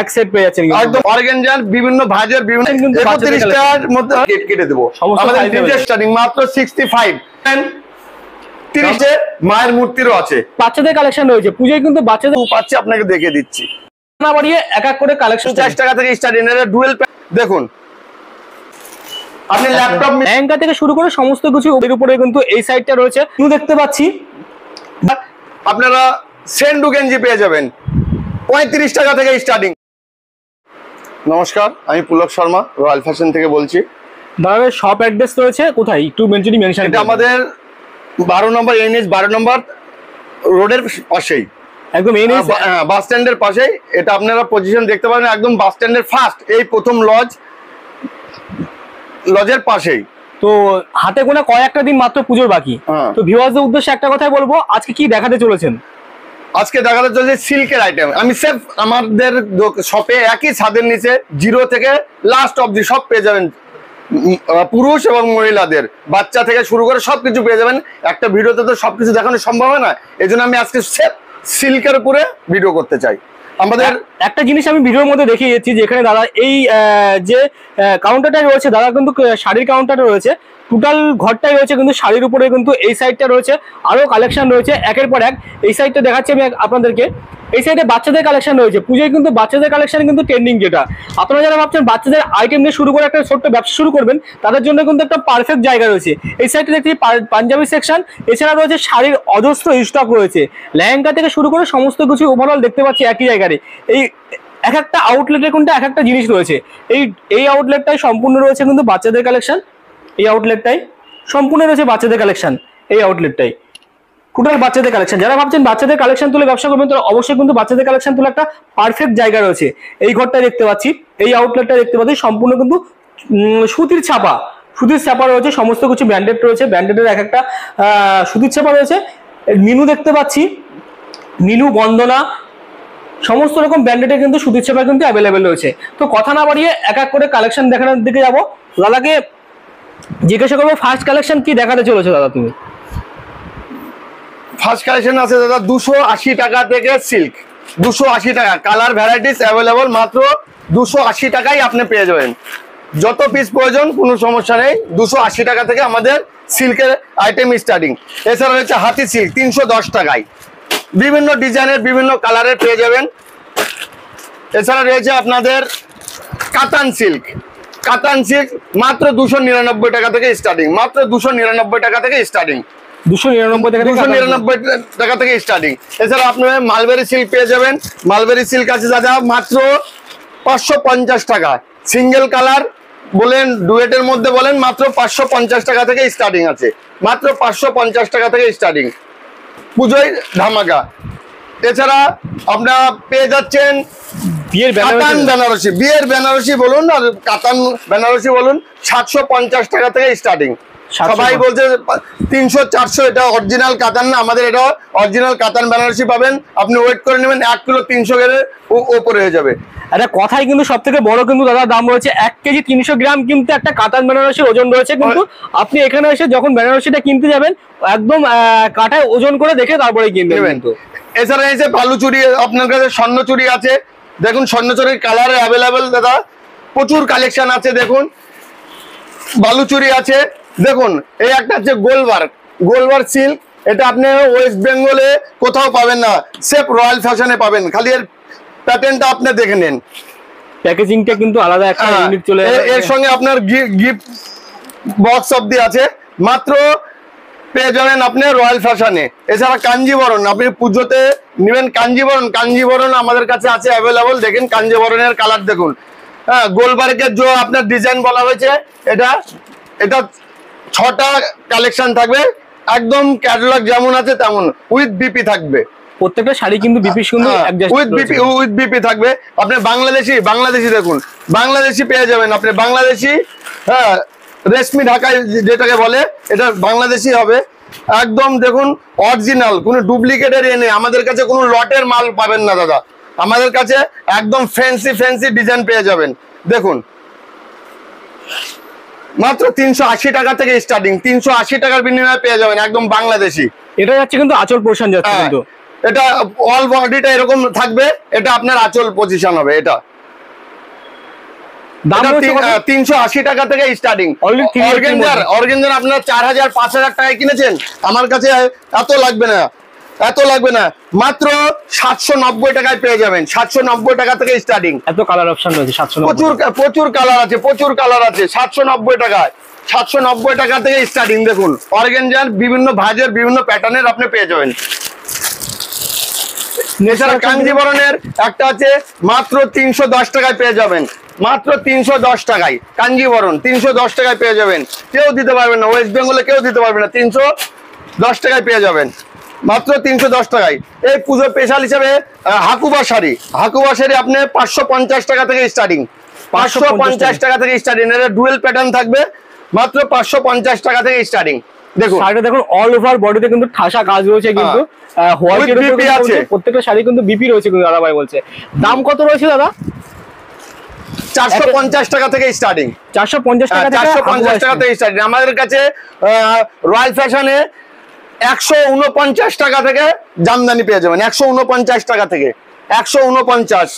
এক সেট পেয়ে যাচ্ছেন একদম অর্গানজার বিভিন্ন ভাজের বিভিন্ন 31 টার মধ্যে কেটে দেব। আমাদের ডিজাইন স্টার্টিং মাত্র 65। 30 এ মায়ের মূর্তিরও আছে, বাচ্চাদের কালেকশন রয়েছে পূজায় কিন্তু বাচ্চাদের পাচ্ছি আপনাকে দেখে দিচ্ছি না বাড়িয়ে এক এক করে কালেকশন 50 টাকা থেকে স্টার্টিং এর ডুয়েল দেখুন আপনি ল্যাপটপ লেহেঙ্গা থেকে শুরু করে সমস্ত কিছু এর উপরে কিন্তু এই সাইডটা রয়েছে দেখতে পাচ্ছি। আপনারা সেন্ডু গেঞ্জি পেয়ে যাবেন 35 টাকা থেকে স্টার্টিং। নমস্কার, আমি পুলক শর্মা রয়্যাল ফ্যাশন থেকে বলছি। দাদা শপ অ্যাড্রেস রয়েছে কোথায় একটু মেনশন? এটা আমাদের 12 নম্বর NH 12 নম্বর রোডের পাশেই, একদম NH বাস স্ট্যান্ডের পাশেই। এটা আপনারা পজিশন দেখতে পারেন একদম বাস স্ট্যান্ডের ফার্স্ট এই প্রথম লজের পাশেই। তো হাতে গোনা কয়েকটা দিন মাত্র পুজোর বাকি, তো ভিউয়ারদের উদ্দেশ্যে একটা কথাই বলবো, আজকে কি দেখাতে চলেছেন? আজকে দেখাতে চলেছে সিল্কের আইটেম। আমি সেফ আমাদের শপে একই ছাদের নিচে জিরো থেকে লাস্ট অবধি সব পেয়ে যাবেন, পুরুষ এবং মহিলাদের, বাচ্চা থেকে শুরু করে সবকিছু পেয়ে যাবেন। একটা ভিডিওতে তো সবকিছু দেখানো সম্ভব হয় না, এই জন্য আমি আজকে সেফ সিল্কের উপরে ভিডিও করতে চাই। আমাদের একটা জিনিস আমি ভিডিওর মধ্যে দেখিয়ে যাচ্ছি, যেখানে দাদা এই যে কাউন্টারটা রয়েছে, দাদা কিন্তু শাড়ির কাউন্টারটা রয়েছে, টোটাল ঘরটাই রয়েছে কিন্তু শাড়ির উপরে কিন্তু এই সাইডটা রয়েছে, আরো কালেকশন রয়েছে একের পর এক। এই সাইডটা দেখাচ্ছি আমি আপনাদেরকে, এই সাইডে বাচ্চাদের কালেকশন রয়েছে। পুজোয় কিন্তু বাচ্চাদের কালেকশন কিন্তু ট্রেন্ডিং, যেটা আপনারা যারা ভাবছেন বাচ্চাদের আইটেম নিয়ে শুরু করে একটা ছোট্ট ব্যবসা শুরু করবেন, তাদের জন্য কিন্তু একটা পারফেক্ট জায়গা রয়েছে। এই সাইডে দেখছি পাঞ্জাবি সেকশন, এছাড়া রয়েছে শাড়ির অজস্র স্টক রয়েছে, লেহেঙ্গা থেকে শুরু করে সমস্ত কিছু ওভারঅল দেখতে পাচ্ছি একই জায়গায়। এই এক একটা আউটলেটের কিন্তু এক একটা জিনিস রয়েছে। এই আউটলেটটাই সম্পূর্ণ রয়েছে কিন্তু বাচ্চাদের কালেকশন, এই আউটলেটটাই সম্পূর্ণ রয়েছে বাচ্চাদের কালেকশন, এই আউটলেটটাই টোটাল বাচ্চাদের কালেকশন। যারা ভাবছেন বাচ্চাদের কালেকশন তুলে ব্যবসা করবেন, তারা অবশ্যই কিন্তু বাচ্চাদের কালেকশন তুলে একটা পারফেক্ট জায়গা রয়েছে। এই ঘরটা দেখতে পাচ্ছি, এই আউটলেটটা দেখতে পাচ্ছি, সম্পূর্ণ কিন্তু সুতির ছাপা রয়েছে, সমস্ত কিছু ব্র্যান্ডেড রয়েছে, ব্র্যান্ডেডের এক একটা সুতির ছাপা রয়েছে। মিনু দেখতে পাচ্ছি, মিনু, বন্দনা, সমস্ত রকম ব্র্যান্ডেডের কিন্তু সুতির ছাপা কিন্তু অ্যাভেলেবেল রয়েছে। তো কথা না বাড়িয়ে এক এক করে কালেকশন দেখানোর দিকে যাবো। দাদাকে জিজ্ঞাসা করবো ফার্স্ট কালেকশন কি দেখাতে চলেছে দাদা তুমি? ফার্স্ট কালেকশন আছে দাদা 280 টাকা থেকে সিল্ক, 280 টাকা, কালার ভ্যারাইটিস অ্যাভেলেবল, মাত্র 280 টাকায় আপনি পেয়ে যাবেন। যত পিস প্রয়োজন কোনো সমস্যা নেই, 280 টাকা থেকে আমাদের সিল্কের আইটেম স্টার্টিং। এছাড়া রয়েছে হাতি সিল্ক 310 টাকায়, বিভিন্ন ডিজাইনের বিভিন্ন কালারের পেয়ে যাবেন। এছাড়া রয়েছে আপনাদের কাতান সিল্ক মাত্র 299 টাকা থেকে স্টার্টিং, মাত্র 299 টাকা থেকে স্টার্টিং, 299 টাকা থেকে স্টার্টিং। এছাড়া আপনি মালবেরি সিল্ক পেয়ে যাবেন, মালবেরি সিল্ক আছে দাদা মাত্র 550 টাকা, সিঙ্গেল কালার বলেন ডুয়েটের মধ্যে বলেন, মাত্র 550 টাকা থেকে স্টার্টিং আছে, মাত্র 550 টাকা থেকে স্টার্টিং, পুজোয় ধামাকা। এছাড়া আপনারা পেয়ে যাচ্ছেন বিয়ের বেনারসি বলুন আর কাতান বেনারসি বলুন, 750 টাকা থেকে স্টার্টিং। সবাই বলছে 300-400, এটা অরিজিনাল কাতান না, আমাদের এটা অরিজিনাল কাতান বেনারসি পাবেন। আপনি ওয়েট করে নেবেন, 1 কিলো 300 গ্রামের উপরে হয়ে যাবে। একটা কথাই কিন্তু সব থেকে বড় কিন্তু দাদা দাম রয়েছে 1 কেজি 300 গ্রাম কিন্তু একটা কাতান বেনারসির ওজন রয়েছে। কিন্তু আপনি এখানে এসে যখন বেনারসিটা কিনতে যাবেন, একদম কাটায় ওজন করে দেখে তারপরে কিনতে নেবেন। এছাড়া এসে বালুচুরি, আপনার কাছে স্বর্ণচুরি আছে, দেখুন স্বর্ণচুরির কালার অ্যাভেলেবেল দাদা, প্রচুর কালেকশন আছে। দেখুন বালুচুরি আছে, দেখুন এই একটা হচ্ছে গোলবার সিল্ক, এটা আপনি ওয়েস্ট বেঙ্গলে কোথাও পাবেন না, সেফ রয়্যাল ফ্যাশনে পাবেন। খালি এর প্যাটার্নটা আপনি দেখে নেন, প্যাকেজিংটা কিন্তু আলাদা একটা ইউনিক চলে আসে। এর সঙ্গে আপনার গিফট বক্স অবধি আছে, মাত্র পেয়ে যাবেন আপনি রয়্যাল ফ্যাশনে। এছাড়া কাঞ্জিবরণ, আপনি পুজোতে নেবেন কাঞ্জিবরণ আমাদের কাছে আছে অ্যাভেলেবল। দেখেন কাঞ্জিবরণের কালার দেখুন, হ্যাঁ, গোলবার্গের যে আপনার ডিজাইন বলা হয়েছে, এটা 6টা কালেকশন থাকবে, একদম ক্যাটালগ যেমন আছে তেমন, উইথ বিপি থাকবে। প্রত্যেকটা শাড়ি কিন্তু বিপি সুন্দর উইথ বিপি থাকবে। আপনি বাংলাদেশি দেখুন, বাংলাদেশি পেয়ে যাবেন আপনি, বাংলাদেশি, হ্যাঁ, রেশমি ঢাকায় যেটাকে বলে, এটা বাংলাদেশি হবে একদম। দেখুন অরিজিনাল, কোনো ডুপ্লিকেটের নেই, আমাদের কাছে কোনো লটের মাল পাবেন না দাদা, আমাদের কাছে একদম ফ্যান্সি ডিজাইন পেয়ে যাবেন। দেখুন মাত্র 380 টাকা থেকে স্টার্টিং, 380 টাকার বিনিময়ে পেয়ে যাবেন একদম বাংলাদেশি। এটা যাচ্ছে কিন্তু আঁচল পোর্শন যাচ্ছে কিন্তু, এটা অল বডিটা এরকম থাকবে, এটা আপনার আঁচল পজিশন হবে। এটা দাম 380 টাকা থেকে স্টার্টিং। অর্গানজার আপনার 4000 5000 টাকায় কিনেছেন, আমার কাছে এত লাগবে না, এত লাগবে না, মাত্র 790 টাকায় পেয়ে যাবেন। 790 টাকা থেকে স্টার্টিং। এত কালার অপশন রয়েছে 790, প্রচুর কালার আছে, প্রচুর কালার আছে। 790 টাকায়, 790 টাকা থেকে স্টার্টিং। দেখুন অর্গানজার বিভিন্ন ভাজের বিভিন্ন প্যাটার্নের আপনি পেয়ে যাবেন। এছাড়া কাঞ্জিবরণের একটা আছে, মাত্র 310 টাকায় পেয়ে যাবেন, মাত্র 310 টাকায় কাঞ্জিবরণ 310 টাকায় পেয়ে যাবেন। কেউ দিতে পারবেন না, ওয়েস্ট বেঙ্গলে কেউ দিতে পারবে না। 310 টাকায় পেয়ে যাবেন, মাত্র 310 টাকায়। এই পুজো স্পেশাল হিসেবে হাকুবা শাড়ি, হাকুবা শাড়ি আপনি 550 টাকা থেকে স্টার্টিং, 550 টাকা থেকে স্টার্টিং। এটা ডুয়েল প্যাটার্ন থাকবে, মাত্র 550 টাকা থেকে স্টার্টিং। দেখুন শাড়িটা দেখুন অল ওভার বডিতে কিন্তু ঠাসা কাজ রয়েছে, কিন্তু হোয়াইটের উপরে আছে, প্রত্যেকটা শাড়ি কিন্তু বিপি রয়েছে কিন্তু দাদা ভাই বলছে। দাম কত রয়েছে দাদা? 450 টাকা থেকে স্টার্টিং, 450 টাকা, 450 টাকা থেকে স্টার্টিং। আমাদের কাছে রয়্যাল ফ্যাশনে 149 টাকা থেকে জামদানি পেয়ে যাবেন, 149 টাকা থেকে, 149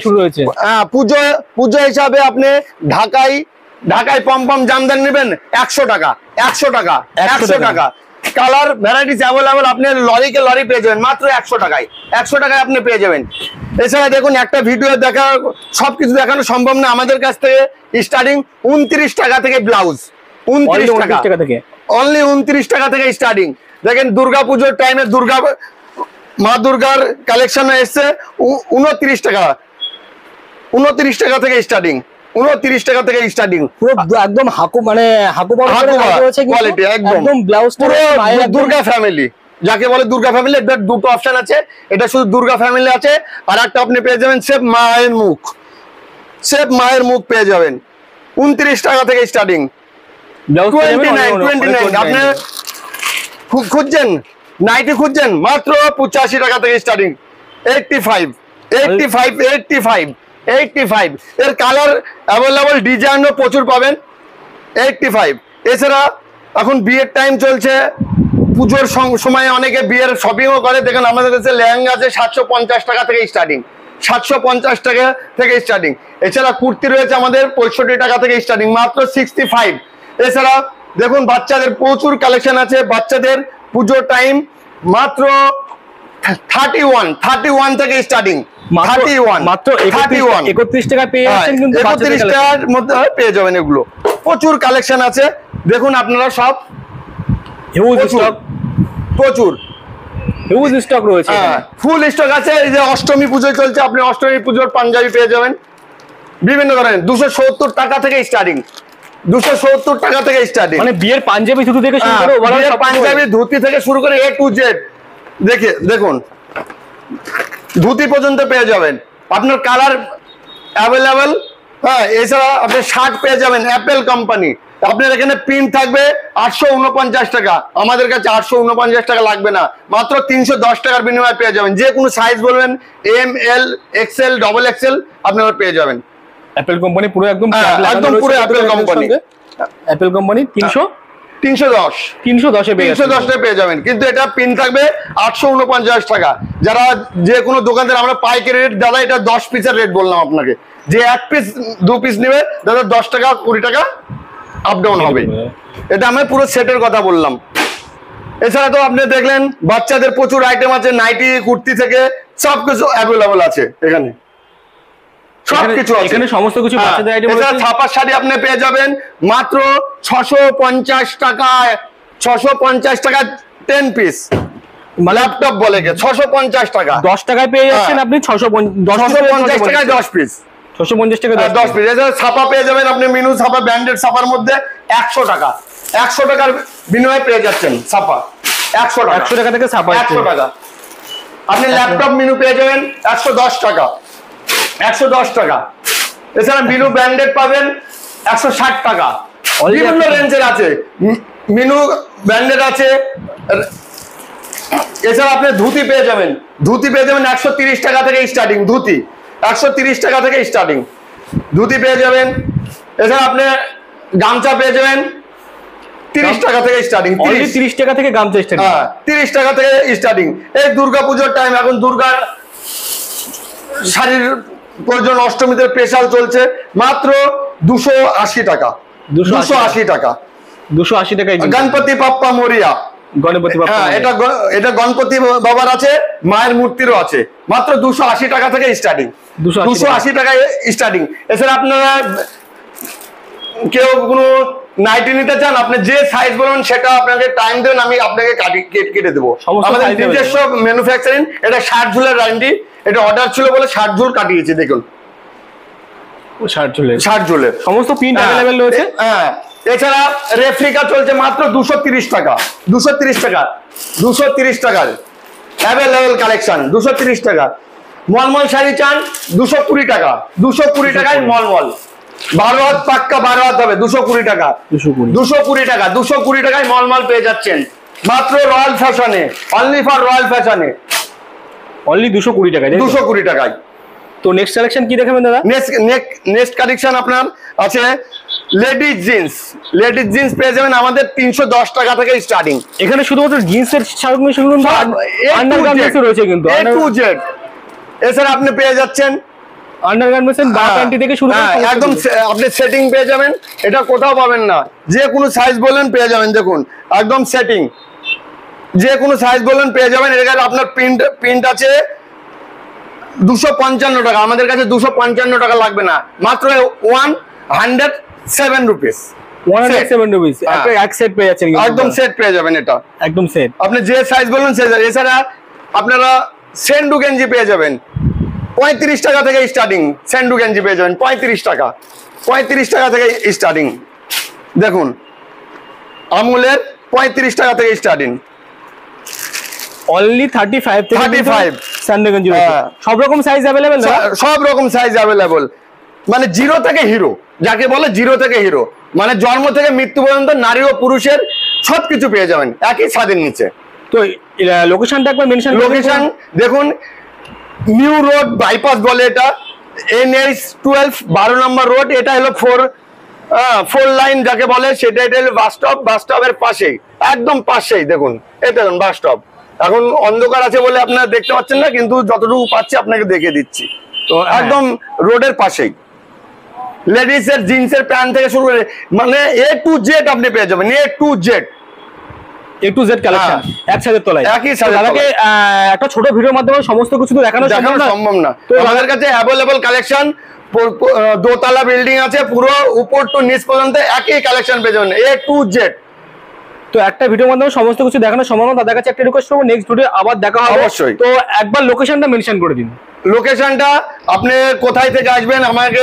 শুরু হয়েছে। পুজো হিসাবে আপনি ঢাকায় পম জামদানি নেবেন 100 টাকা, 100 টাকা, 100 টাকা। কালার ভ্যারাইটিস অ্যাভেলেবল, আপনি লরিকে লরি পেয়ে যাবেন মাত্র 100 টাকায়, 100 টাকায় আপনি পেয়ে যাবেন। এছাড়া দেখুন একটা ভিডিও দেখা সবকিছু দেখানো সম্ভব না, আমাদের কাছ থেকে স্টার্টিং 29 টাকা থেকে ব্লাউজ, 29 টাকা থেকে, অনলি 29 টাকা থেকে স্টার্টিং। দেখেন দুর্গাপুজোর টাইমে মা দুর্গার কালেকশন এসছে 29 টাকা, 29 টাকা থেকে স্টার্টিং, 29 টাকা থেকে স্টার্টিং। পুরো একদম কোয়ালিটি একদম ব্লাউজ পুরো দুর্গা ফ্যামিলি, যাকে বলে দুর্গা ফ্যামিলি। এর দুটো অপশন আছে, এটা শুধু দুর্গা ফ্যামিলি আছে, আর একটা আপনি পেয়ে যাবেন সেফ মায়ের মুখ, সেফ মায়ের মুখ পেয়ে যাবেন 29 টাকা থেকে স্টার্টিং। 29 আপনি খুঁজছেন নাইটি খুঁজছেন, মাত্র 85 টাকা থেকে স্টার্টিং। 85 এর কালার অ্যাভেলেবল, ডিজাইনও প্রচুর পাবেন। 85। এছাড়া এখন বিয়ের টাইম চলছে, পুজোর সময় অনেকে বিয়ের শপিংও করে। দেখেন আমাদের কাছে লেহেঙ্গা আছে 750 টাকা থেকে স্টার্টিং, 750 টাকা থেকে স্টার্টিং। এছাড়া কুর্তি রয়েছে আমাদের 65 টাকা থেকে স্টার্টিং, মাত্র 65। এছাড়া দেখুন বাচ্চাদের প্রচুর কালেকশন আছে, বাচ্চাদের পুজোর টাইম মাত্র 31 থেকে স্টার্টিং, 31 মাত্র 31 টাকা পেয়ে যাচ্ছেন, কিন্তু 31 টাকার মধ্যে পেয়ে যাবেন। এগুলো প্রচুর কালেকশন আছে, দেখুন আপনারা সব প্রচুর হিউজ স্টক রয়েছে, ফুল স্টক আছে। এই যে অষ্টমী পুজো চলছে, আপনি অষ্টমী পুজোর পাঞ্জাবি পেয়ে যাবেন বিভিন্ন ধরনের, 270 টাকা থেকে স্টার্টিং, 270 টাকা থেকে স্টার্টিং। মানে বিয়ের পাঞ্জাবি ধুতি থেকে শুরু করে বিয়ের পাঞ্জাবি ধুতি থেকে শুরু করে A to Z দেখুন ধুতি পর্যন্ত পেয়ে যাবেন, আপনার কালার অ্যাভেলেবেল। হ্যাঁ, এছাড়া আপনি শার্ট পেয়ে যাবেন অ্যাপেল কোম্পানি, আপনার এখানে প্রিন্ট থাকবে 849 টাকা, আমাদের কাছে 849 টাকা লাগবে না, মাত্র 310 টাকার বিনিময়ে পেয়ে যাবেন। যে কোনো সাইজ বলবেন, ML XL XXL আপনারা পেয়ে যাবেন। অ্যাপেল কোম্পানি পুরো একদম পুরো অ্যাপেল কোম্পানি, অ্যাপেল কোম্পানি 310 পেয়ে যাবেন, কিন্তু এটা পিন থাকবে 849 টাকা। যারা যে কোনো দোকানদার, আমরা পাইকারি রেট দাদা, এটা 10 পিসের রেট বললাম আপনাকে, যে 1 পিস 2 পিস নেবে দাদা 10 টাকা 20 টাকা আপ ডাউন হবে, এটা আমি পুরো সেটের কথা বললাম। এছাড়া তো আপনি দেখলেন বাচ্চাদের প্রচুর আইটেম আছে, নাইটি কুর্তি থেকে সবকিছু অ্যাভেলেবল আছে এখানে, সবকিছু আছে, এখানে সমস্ত কিছু বাচ্চাদের আইটেম আছে। এছাড়া ছাপার শাড়ি আপনি পেয়ে যাবেন মাত্র 650 টাকায়, 650 টাকা 10 পিস, ল্যাপটপ বলে 650 টাকা, 10 টাকায় পেয়ে যাচ্ছেন আপনি 650 টাকায় 10 পিস, 650 টাকা 10 পিস। এছাড়া ছাপা পেয়ে যাবেন আপনি মিনু ছাপা, ব্র্যান্ডেড ছাপার মধ্যে 100 টাকা, 100 টাকার বিনিময়ে পেয়ে যাচ্ছেন ছাপা, 100 টাকা থেকে ছাপা 100 টাকা। আপনি ল্যাপটপ মিনু পেয়ে যাবেন 110 টাকা, 110 টাকা। এছাড়া মিনু ব্র্যান্ডেড পাবেন 160 টাকা, বিভিন্ন রেঞ্জের আছে, মিনু ব্র্যান্ডেড আছে। এছাড়া আপনি ধুতি পেয়ে যাবেন, 130 টাকা থেকে স্টার্টিং, ধুতি 130 টাকা থেকে স্টার্টিং ধুতি পেয়ে যাবেন। এছাড়া আপনি গামছা পেয়ে যাবেন 30 টাকা থেকে স্টার্টিং। 30 টাকা থেকে গামছা স্টার্টিং। হ্যাঁ 30 টাকা থেকে স্টার্টিং। এই দুর্গাপূজার টাইম, এখন দুর্গা শাড়ির প্রয়োজন, অষ্টমীতে স্পেশাল চলছে, মাত্র 280 টাকা। 280 টাকা। 280 টাকায় গণপতি বাপ্পা মোরিয়া। গণপতি বাপ্পা, হ্যাঁ এটা গণপতি বাবার আছে, মায়ের মূর্তিরও আছে, মাত্র 280 টাকা থেকে স্টার্টিং। 280 টাকায় স্টার্টিং। এছাড়া আপনারা কেউ কোনো নাইটি নিতে চান, আপনি যে সাইজ বলবেন সেটা আপনাকে টাইম দেবেন, আমি আপনাকে কেটে দেবো। আমাদের নিজস্ব ম্যানুফ্যাকচারিং। এটা 60 ঝুলের গ্যারান্টি। এটা অর্ডার ছিল বলে 60 ঝুল কাটিয়েছি, দেখুন 60 ঝুলের সমস্ত প্রিন্ট अवेलेबल রয়েছে। হ্যাঁ এছাড়া রেপ্লিকা চলছে মাত্র 230 টাকা। 230 টাকা, 230 টাকার অ্যাভেলেবল কালেকশন, 230 টাকা। মলমল শাড়ি চান 220 টাকা। 220 টাকায় মলমল 12 হাত পাক্কা, 12 হাত হবে, 220 টাকা। 220 টাকা, 220 টাকায় মলমল পেয়ে যাচ্ছেন মাত্র রয়্যাল ফ্যাশনে, অনলি ফর রয়্যাল ফ্যাশনে, অনলি 220 টাকায়। 220 টাকায়। তো নেক্সট কালেকশন কি দেখাবেন দাদা? নেক্সট কালেকশন আপনার আছে লেডিজ জিন্স। লেডিজ জিন্স পেয়ে যাবেন আমাদের 310 টাকা থেকে স্টার্টিং। এখানে শুধুমাত্র জিন্সের শাড়ি আন্ডারগার্মেন্টস রয়েছে কিন্তু A to Z। এছাড়া আপনি পেয়ে যাচ্ছেন আন্ডারগার্মেন্টস বা প্যান্টি থেকে শুরু করে একদম আপনি সেটিং পেয়ে যাবেন, এটা কোথাও পাবেন না। যে কোনো সাইজ বলেন পেয়ে যাবেন, দেখুন একদম সেটিং, যে কোনো সাইজ বলেন পেয়ে যাবেন। এখানে আপনার প্রিন্ট আছে 255 টাকা, আমাদের কাছে 255 টাকা লাগবে না, মাত্র 107 রুপিস। 107 রুপিস এক সেট পেয়ে যাচ্ছেন, একদম সেট পেয়ে যাবেন, এটা একদম সেট। আপনি যে সাইজ বলবেন সেই সাইজ। এছাড়া আপনারা সেন্ডু গেঞ্জি পেয়ে যাবেন 35 টাকা থেকে স্টার্টিং। সেন্ডু গেঞ্জি পেয়ে যাবেন 35 টাকা, 35 টাকা থেকে স্টার্টিং। দেখুন আমুলের 35 টাকা থেকে স্টার্টিং। অনলি 35 থেকে 35 সেন্ডু গেঞ্জি রয়েছে। সব রকম সাইজ अवेलेबल, সব রকম সাইজ अवेलेबल। মানে জিরো থেকে হিরো, যাকে বলে জিরো থেকে হিরো, মানে জন্ম থেকে মৃত্যু পর্যন্ত নারী ও পুরুষের সবকিছু পেয়ে যাবেন একই ছাদের নিচে। তো লোকেশনটা একবার মেনশন। লোকেশন দেখুন, নিউ রোড বাইপাস বলে এটা, NH12 12 নম্বর রোড। এটা হলো 4 লাইন যাকে বলে, সেটা এটা হলো বাস স্টপ। বাস স্টপের পাশেই, একদম পাশেই দেখুন, এটা দেখুন বাস স্টপ। এখন অন্ধকার আছে বলে আপনারা দেখতে পাচ্ছেন না, কিন্তু যতটুকু পাচ্ছি আপনাকে দেখিয়ে দিচ্ছি। তো একদম রোডের পাশেই লেডিস এর জিন্সের প্যান্ট থেকে শুরু করে মানে A to Z আপনি পেয়ে যাবেন, A to Z কালেকশন একসাথে তোলাই, একই সাথে। দাদাকে একটা ছোট ভিডিওর মাধ্যমে সমস্ত কিছু তো দেখানো সম্ভব না। তো আমাদের কাছে অ্যাভেলেবল কালেকশন, দোতলা বিল্ডিং আছে, পুরো উপর টু নিচ পর্যন্ত একই কালেকশন পেয়ে যাবেন, A to Z। তো একটা ভিডিওর মাধ্যমে সমস্ত কিছু দেখানো সম্ভব না, দাদার কাছে একটা রিকোয়েস্ট করবো, নেক্সট ভিডিও আবার দেখা হবে অবশ্যই। তো একবার লোকেশনটা মেনশন করে দিন। লোকেশনটা আপনি কোথায় থেকে আসবেন, আমাকে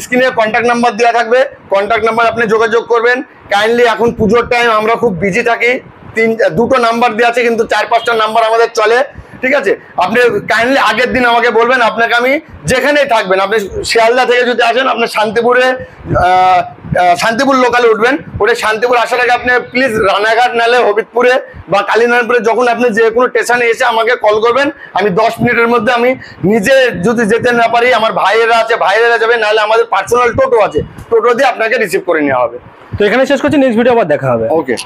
স্ক্রিনে কন্ট্যাক্ট নাম্বার দেওয়া থাকবে, কন্ট্যাক্ট নাম্বার আপনি যোগাযোগ করবেন। কাইন্ডলি এখন পুজোর টাইম, আমরা খুব বিজি থাকি, দুটো নাম্বার দেওয়া আছে, কিন্তু 4-5টা নাম্বার আমাদের চলে, ঠিক আছে? আপনি কাইন্ডলি আগের দিন আমাকে বলবেন, আপনাকে আমি যেখানেই থাকবেন, আপনি শিয়ালদা থেকে যদি আসেন, আপনি শান্তিপুর লোকালে উঠবেন, ওটা শান্তিপুর আসার আগে আপনি প্লিজ রানাঘাট নালে হবিবপুরে বা কালীনারায়ণপুরে যখন আপনি যে কোনো স্টেশনে এসে আমাকে কল করবেন, আমি 10 মিনিটের মধ্যে, আমি নিজে যদি যেতে না পারি, আমার ভাইয়েরা আছে, ভাইয়েরা যাবে, নাহলে আমাদের পার্সোনাল টোটো আছে, টোটো দিয়ে আপনাকে রিসিভ করে নেওয়া হবে। তো এখানে শেষ করছি, নেক্সট ভিডিও আবার দেখা হবে। ওকে।